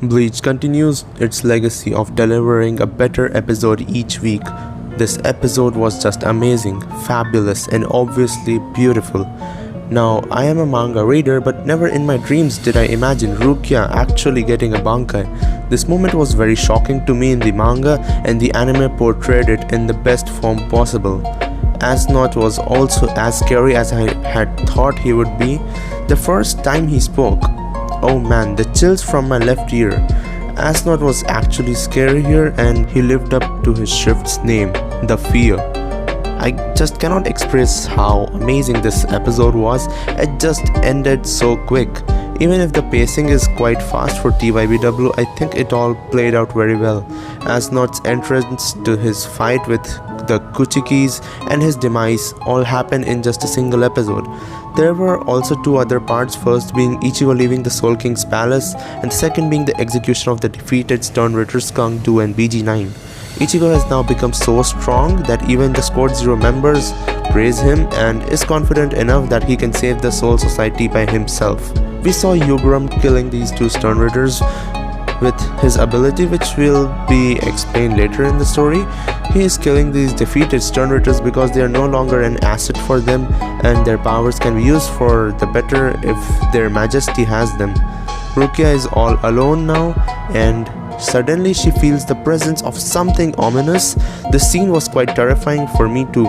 Bleach continues its legacy of delivering a better episode each week. This episode was just amazing, fabulous, and obviously beautiful. Now, I am a manga reader, but never in my dreams did I imagine Rukia actually getting a Bankai. This moment was very shocking to me in the manga, and the anime portrayed it in the best form possible. Asnot was also as scary as I had thought he would be. The first time he spoke, oh man, the chills from my left ear. Asnot was actually scary here, and he lived up to his shift's name, The Fear. I just cannot express how amazing this episode was. It just ended so quick. Even if the pacing is quite fast for TYBW, I think it all played out very well. Asnot's entrance to his fight with the Kuchikis and his demise all happened in just a single episode. There were also two other parts, first being Ichigo leaving the Soul King's palace, and the second being the execution of the defeated Stern Ritter Skunk 2 and BG9. Ichigo has now become so strong that even the Squad Zero members praise him and is confident enough that he can save the Soul Society by himself. We saw Yugram killing these two Stern Ritters with his ability, which will be explained later in the story. He is killing these defeated Stern Ritters because they are no longer an asset for them, and their powers can be used for the better if their majesty has them. Rukia is all alone now, and suddenly she feels the presence of something ominous. The scene was quite terrifying for me too.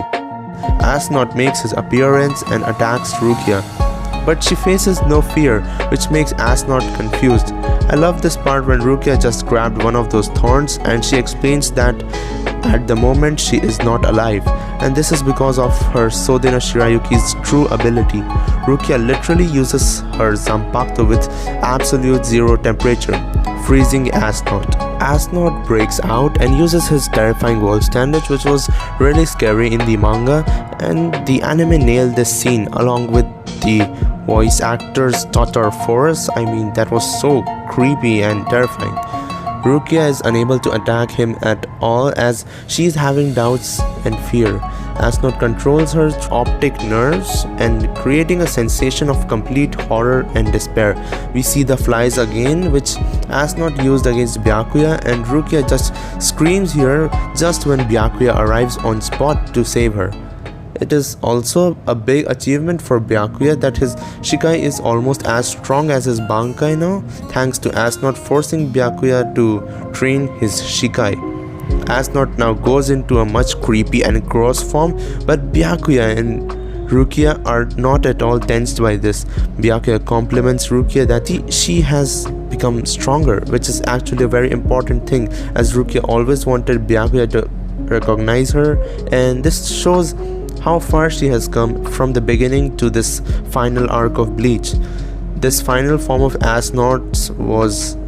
Asnot makes his appearance and attacks Rukia, but she faces no fear, which makes Asnot confused. I love this part when Rukia just grabbed one of those thorns and she explains that at the moment she is not alive, and this is because of her Sodena Shirayuki's true ability. Rukia literally uses her Zanpakuto with absolute zero temperature, freezing Asnot. Asnot breaks out and uses his terrifying wolf standage, which was really scary in the manga, and the anime nailed this scene along with the voice actor's Totter Forest. I mean, that was so creepy and terrifying. Rukia is unable to attack him at all as she is having doubts and fear. Asnot controls her optic nerves and creating a sensation of complete horror and despair. We see the flies again, which Asnot used against Byakuya, and Rukia just screams here just when Byakuya arrives on spot to save her. It is also a big achievement for Byakuya that his Shikai is almost as strong as his Bankai now, thanks to Asnot forcing Byakuya to train his Shikai. Asnot now goes into a much creepy and gross form, but Byakuya and Rukia are not at all tensed by this. Byakuya compliments Rukia that she has become stronger, which is actually a very important thing, as Rukia always wanted Byakuya to recognize her, and this shows how far she has come from the beginning to this final arc of Bleach. This final form of Asnot was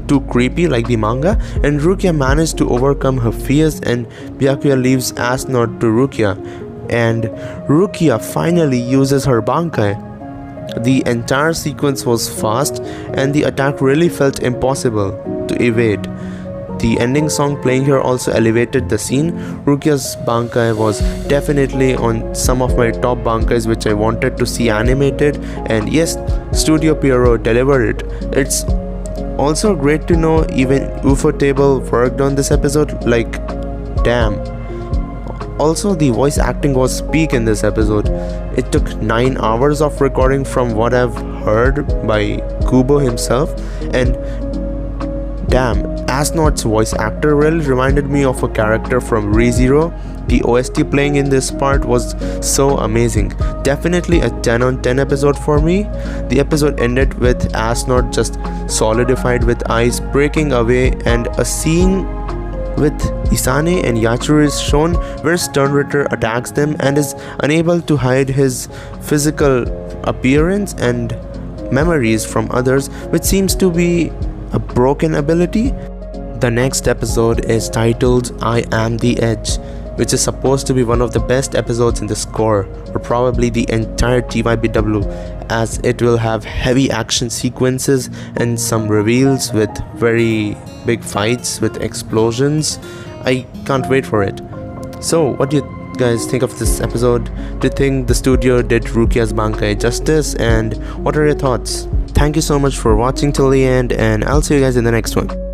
too creepy like the manga, and Rukia managed to overcome her fears, and Byakuya leaves Asnot to Rukia, and Rukia finally uses her Bankai. The entire sequence was fast and the attack really felt impossible to evade. The ending song playing here also elevated the scene. Rukia's Bankai was definitely on some of my top Bankais which I wanted to see animated, and yes, Studio Pierrot delivered it. It's also great to know even Ufotable worked on this episode, like damn. Also, the voice acting was peak in this episode. It took 9 hours of recording from what I've heard by Kubo himself, and damn, Asnot's voice actor really reminded me of a character from ReZero. The OST playing in this part was so amazing. Definitely a 10 on 10 episode for me. The episode ended with Asnot just solidified with ice breaking away, and a scene with Isane and Yachiro is shown where Stern Ritter attacks them and is unable to hide his physical appearance and memories from others, which seems to be a broken ability. The next episode is titled I Am the Edge, which is supposed to be one of the best episodes in this core, or probably the entire TYBW, as it will have heavy action sequences and some reveals with very big fights with explosions. I can't wait for it. So what do you guys think of this episode? Do you think the studio did Rukia's Bankai justice, and what are your thoughts? Thank you so much for watching till the end, and I'll see you guys in the next one.